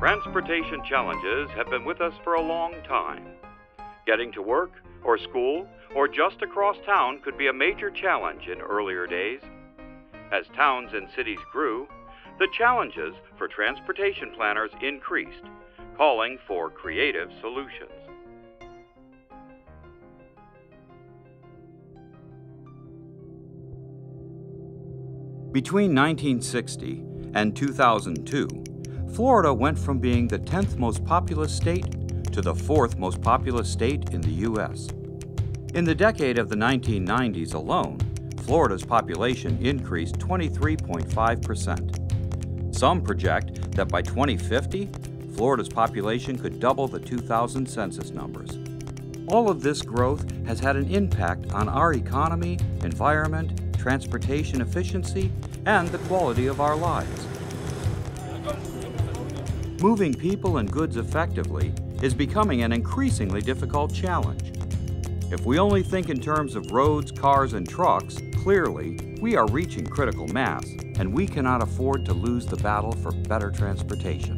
Transportation challenges have been with us for a long time. Getting to work or school or just across town could be a major challenge in earlier days. As towns and cities grew, the challenges for transportation planners increased, calling for creative solutions. Between 1960 and 2002, Florida went from being the 10th most populous state to the 4th most populous state in the U.S. In the decade of the 1990s alone, Florida's population increased 23.5%. Some project that by 2050, Florida's population could double the 2000 census numbers. All of this growth has had an impact on our economy, environment, transportation efficiency, and the quality of our lives. Moving people and goods effectively is becoming an increasingly difficult challenge. If we only think in terms of roads, cars, and trucks, clearly, we are reaching critical mass, and we cannot afford to lose the battle for better transportation.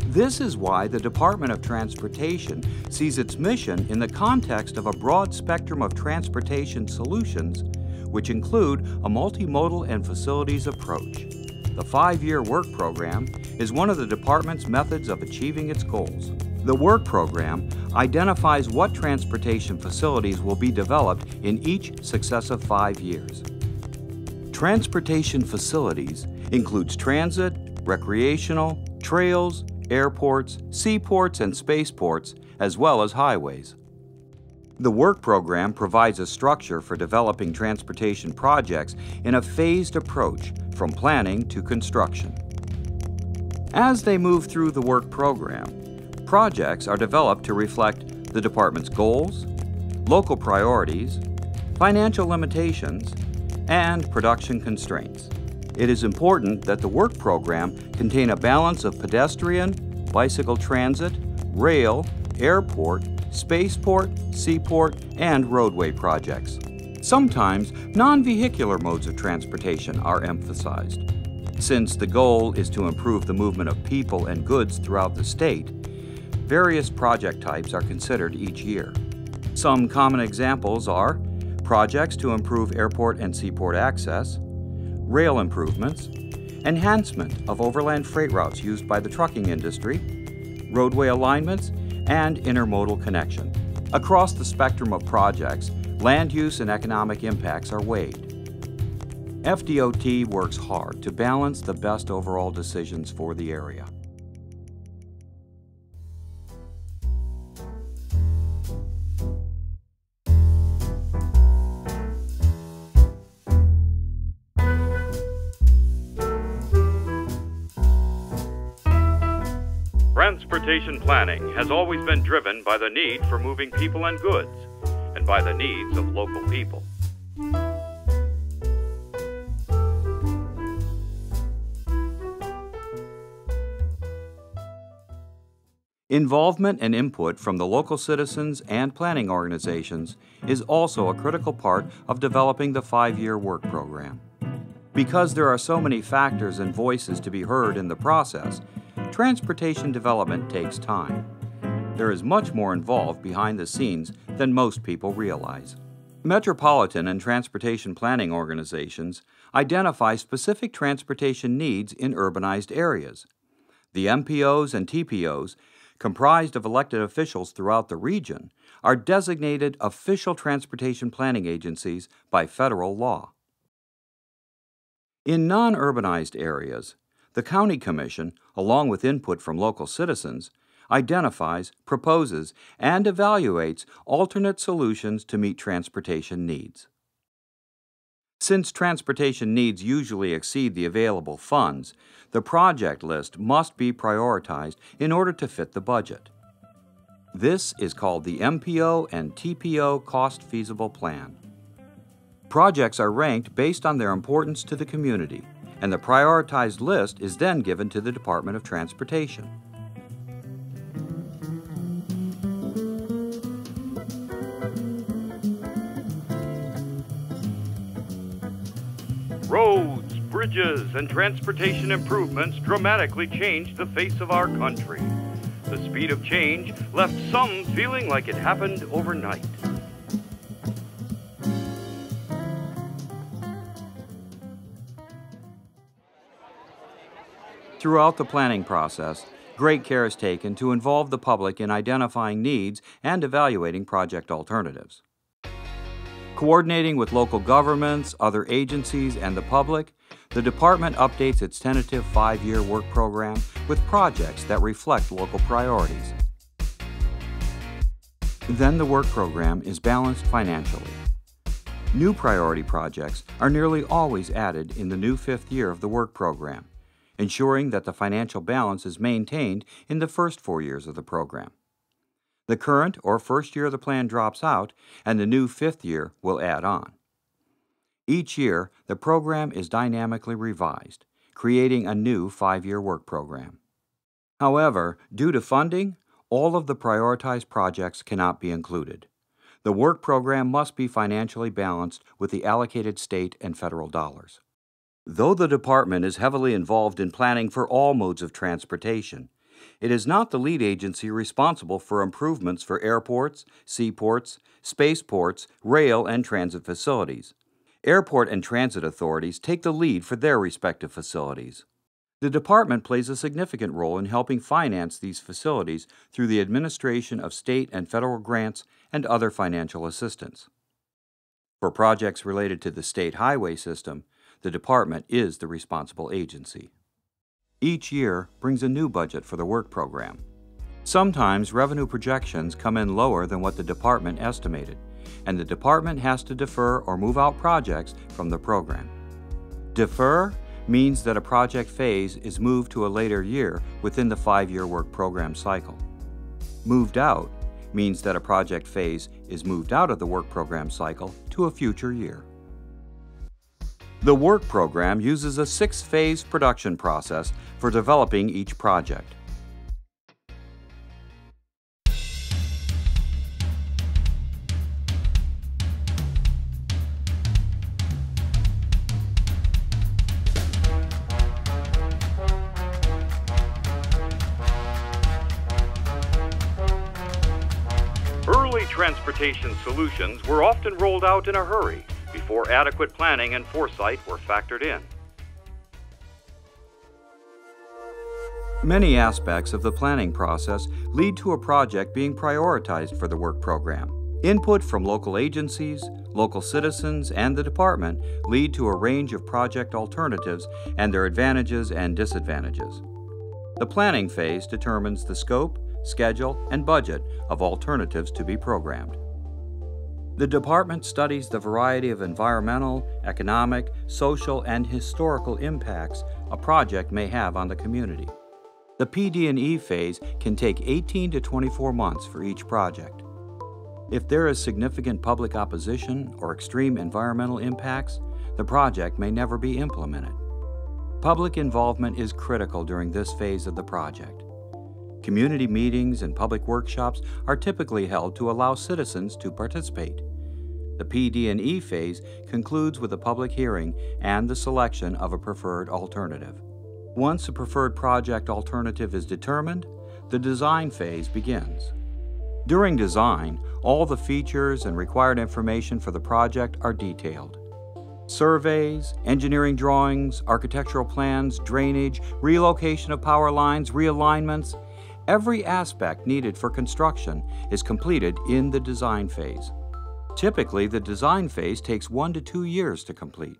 This is why the Department of Transportation sees its mission in the context of a broad spectrum of transportation solutions, which include a multimodal and facilities approach. The 5-year work program is one of the department's methods of achieving its goals. The work program identifies what transportation facilities will be developed in each successive 5 years. Transportation facilities includes transit, recreational, trails, airports, seaports, and spaceports, as well as highways. The work program provides a structure for developing transportation projects in a phased approach from planning to construction. As they move through the work program, projects are developed to reflect the department's goals, local priorities, financial limitations, and production constraints. It is important that the work program contain a balance of pedestrian, bicycle transit, rail, airport, spaceport, seaport, and roadway projects. Sometimes non-vehicular modes of transportation are emphasized. Since the goal is to improve the movement of people and goods throughout the state, various project types are considered each year. Some common examples are projects to improve airport and seaport access, rail improvements, enhancement of overland freight routes used by the trucking industry, roadway alignments, and intermodal connection. Across the spectrum of projects, land use and economic impacts are weighed. FDOT works hard to balance the best overall decisions for the area. Transportation planning has always been driven by the need for moving people and goods, and by the needs of local people. Involvement and input from the local citizens and planning organizations is also a critical part of developing the 5-year work program. Because there are so many factors and voices to be heard in the process, transportation development takes time. There is much more involved behind the scenes than most people realize. Metropolitan and transportation planning organizations identify specific transportation needs in urbanized areas. The MPOs and TPOs, comprised of elected officials throughout the region, are designated official transportation planning agencies by federal law. In non-urbanized areas, the County Commission, along with input from local citizens, identifies, proposes, and evaluates alternate solutions to meet transportation needs. Since transportation needs usually exceed the available funds, the project list must be prioritized in order to fit the budget. This is called the MPO and TPO Cost Feasible Plan. Projects are ranked based on their importance to the community, and the prioritized list is then given to the Department of Transportation. Roads, bridges and transportation improvements dramatically changed the face of our country. The speed of change left some feeling like it happened overnight. Throughout the planning process, great care is taken to involve the public in identifying needs and evaluating project alternatives. Coordinating with local governments, other agencies, and the public, the department updates its tentative 5-year work program with projects that reflect local priorities. Then the work program is balanced financially. New priority projects are nearly always added in the new 5th year of the work program, ensuring that the financial balance is maintained in the first 4 years of the program. The current or first year of the plan drops out, and the new 5th year will add on. Each year, the program is dynamically revised, creating a new 5-year work program. However, due to funding, all of the prioritized projects cannot be included. The work program must be financially balanced with the allocated state and federal dollars. Though the department is heavily involved in planning for all modes of transportation, it is not the lead agency responsible for improvements for airports, seaports, spaceports, rail, and transit facilities. Airport and transit authorities take the lead for their respective facilities. The department plays a significant role in helping finance these facilities through the administration of state and federal grants and other financial assistance. For projects related to the state highway system, the department is the responsible agency. Each year brings a new budget for the work program. Sometimes revenue projections come in lower than what the department estimated, and the department has to defer or move out projects from the program. Defer means that a project phase is moved to a later year within the 5-year work program cycle. Moved out means that a project phase is moved out of the work program cycle to a future year. The work program uses a 6-phase production process for developing each project. Early transportation solutions were often rolled out in a hurry before adequate planning and foresight were factored in. Many aspects of the planning process lead to a project being prioritized for the work program. Input from local agencies, local citizens, and the department lead to a range of project alternatives and their advantages and disadvantages. The planning phase determines the scope, schedule, and budget of alternatives to be programmed. The department studies the variety of environmental, economic, social, and historical impacts a project may have on the community. The PD&E phase can take 18 to 24 months for each project. If there is significant public opposition or extreme environmental impacts, the project may never be implemented. Public involvement is critical during this phase of the project. Community meetings and public workshops are typically held to allow citizens to participate. The PD&E phase concludes with a public hearing and the selection of a preferred alternative. Once a preferred project alternative is determined, the design phase begins. During design, all the features and required information for the project are detailed. Surveys, engineering drawings, architectural plans, drainage, relocation of power lines, realignments, every aspect needed for construction is completed in the design phase. Typically, the design phase takes 1 to 2 years to complete.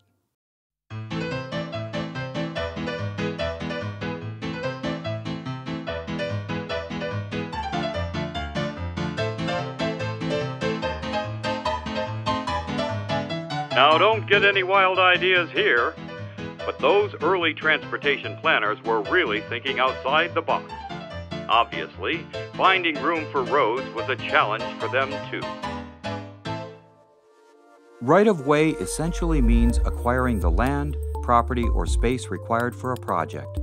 Now, don't get any wild ideas here, but those early transportation planners were really thinking outside the box. Obviously, finding room for roads was a challenge for them too. Right-of-way essentially means acquiring the land, property, or space required for a project.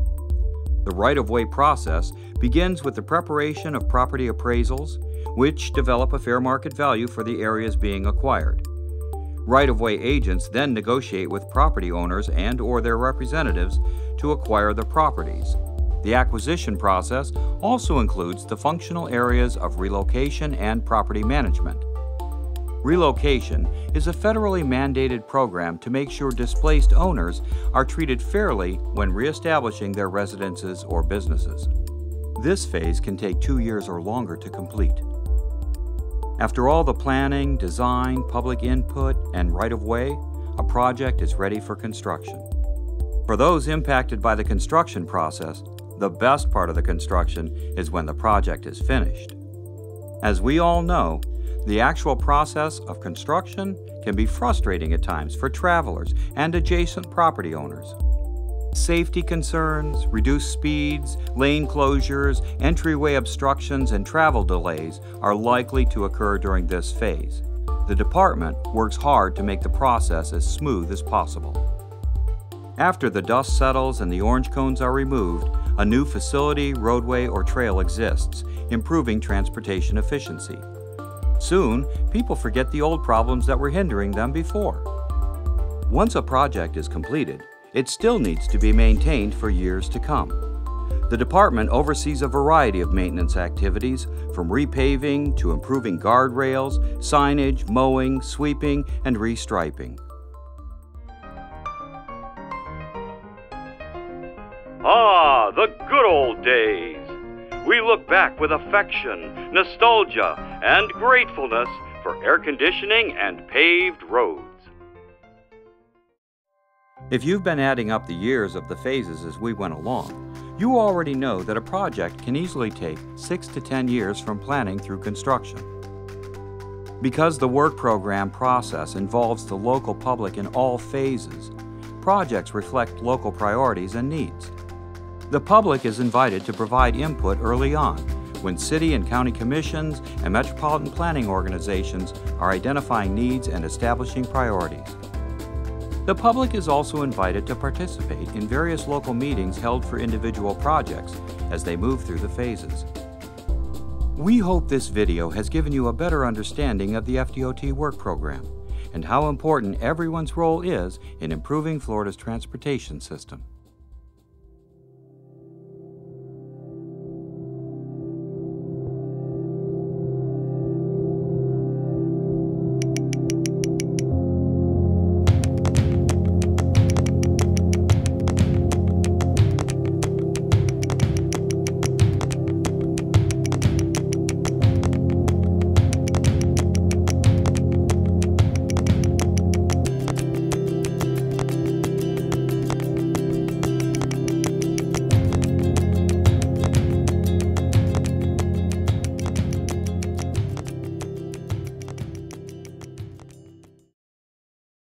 The right-of-way process begins with the preparation of property appraisals, which develop a fair market value for the areas being acquired. Right-of-way agents then negotiate with property owners and/or their representatives to acquire the properties. The acquisition process also includes the functional areas of relocation and property management. Relocation is a federally mandated program to make sure displaced owners are treated fairly when reestablishing their residences or businesses. This phase can take 2 years or longer to complete. After all the planning, design, public input, and right-of-way, a project is ready for construction. For those impacted by the construction process, the best part of the construction is when the project is finished. As we all know, the actual process of construction can be frustrating at times for travelers and adjacent property owners. Safety concerns, reduced speeds, lane closures, entryway obstructions, and travel delays are likely to occur during this phase. The department works hard to make the process as smooth as possible. After the dust settles and the orange cones are removed, a new facility, roadway, or trail exists, improving transportation efficiency. Soon, people forget the old problems that were hindering them before. Once a project is completed, it still needs to be maintained for years to come. The department oversees a variety of maintenance activities, from repaving to improving guardrails, signage, mowing, sweeping, and restriping. Ah, the good old days! We look back with affection, nostalgia, and gratefulness for air conditioning and paved roads. If you've been adding up the years of the phases as we went along, you already know that a project can easily take 6 to 10 years from planning through construction. Because the work program process involves the local public in all phases, projects reflect local priorities and needs. The public is invited to provide input early on, when city and county commissions and metropolitan planning organizations are identifying needs and establishing priorities. The public is also invited to participate in various local meetings held for individual projects as they move through the phases. We hope this video has given you a better understanding of the FDOT work program and how important everyone's role is in improving Florida's transportation system.